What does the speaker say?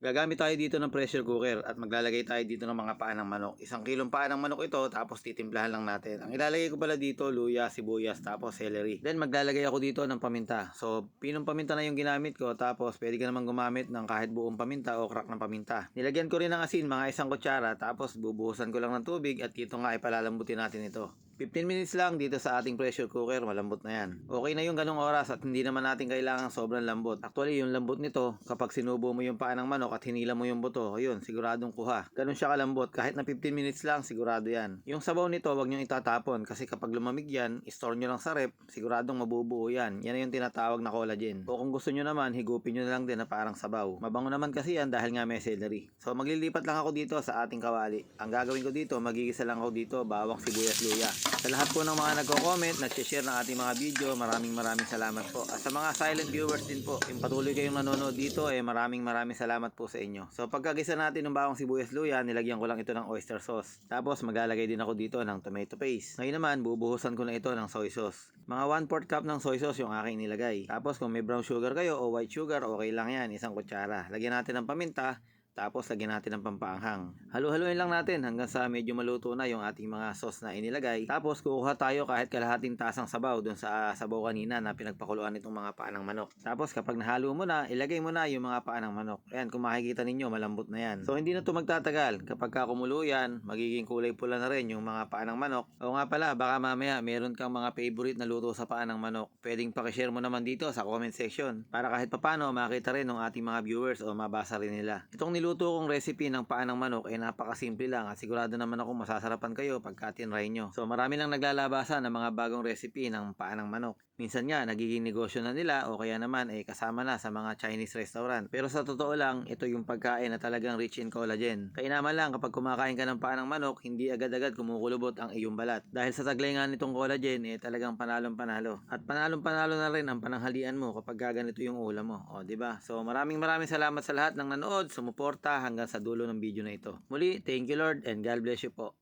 Gagamit tayo dito ng pressure cooker at maglalagay tayo dito ng mga paa ng manok. 1 kilong paa ng manok ito, tapos titimplahan lang natin. Ang ilalagay ko pala dito, luya, sibuyas, tapos celery. Then maglalagay ako dito ng paminta. So pinong paminta na yung ginamit ko, tapos pwede ka naman gumamit ng kahit buong paminta o crack ng paminta. Nilagyan ko rin ng asin, mga 1 kutsara, tapos bubuhusan ko lang ng tubig at dito nga ipalalambutin natin ito. 15 minutes lang dito sa ating pressure cooker, malambot na yan. Okay na yung ganong oras at hindi naman natin kailangan sobrang lambot. Actually, yung lambot nito, kapag sinubo mo yung paa ng manok at hinila mo yung buto, ayun, siguradong kuha. Ganon siya kalambot, kahit na 15 minutes lang, sigurado yan. Yung sabaw nito, wag nyo itatapon kasi kapag lumamig yan, store nyo lang sa rep, siguradong mabubuo yan. Yan na yung tinatawag na collagen. O kung gusto nyo naman, higupin nyo na lang din na parang sabaw. Mabango naman kasi yan dahil nga may celery. So maglilipat lang ako dito sa ating kawali. Ang gagawin ko dito, magigisa lang ako dito, bawang, sibuyas, luya. Sa lahat po ng mga nagko-comment, nag-share ng ating mga video, maraming salamat po. At sa mga silent viewers din po, yung patuloy kayong nanonood dito, maraming salamat po sa inyo. So pagkagisa natin ng bawang, sibuyas, luya, nilagyan ko lang ito ng oyster sauce. Tapos maglalagay din ako dito ng tomato paste. Ngayon naman, bubuhusan ko na ito ng soy sauce. Mga 1/4 cup ng soy sauce yung aking nilagay. Tapos kung may brown sugar kayo o white sugar, okay lang yan, 1 kutsara. Lagyan natin ng paminta. Tapos lagyan natin ng pampaanghang. Halu-haluin lang natin hanggang sa medyo maluto na yung ating mga sauce na inilagay. Tapos kukuha tayo kahit kalahating tasang sabaw dun sa sabaw kanina na pinagpakuluan itong mga paa ng manok. Tapos kapag nahalo mo na, ilagay mo na yung mga paa ng manok. Ayan, kung makikita ninyo, malambot na yan. So hindi na to magtatagal. Kapag kumulo yan, magiging kulay pula na rin yung mga paa ng manok. O nga pala, baka mamaya meron kang mga favorite na luto sa paa ng manok. Pwedeng pakishare mo naman dito sa comment section para kahit papano makita rin ng ating mga viewers o mabasa rin nila. Itong niluto kong recipe ng paa ng manok ay napakasimple lang at sigurado naman ako masasarapan kayo pagka tinry nyo. So marami lang naglalabasan ng mga bagong recipe ng paa ng manok. Minsan nga nagiging negosyo na nila o kaya naman kasama na sa mga Chinese restaurant. Pero sa totoo lang, ito yung pagkain na talagang rich in collagen. Kaya naman lang kapag kumakain ka ng paa ng manok, hindi agad-agad kumukulubot ang iyong balat. Dahil sa taglay nga nitong collagen, talagang panalong panalo. At panalong panalo na rin ang pananghalian mo kapag ganito yung ulam mo. O, diba? So maraming salamat sa lahat ng nanood, sumuporta hanggang sa dulo ng video na ito. Muli, thank you Lord and God bless you po.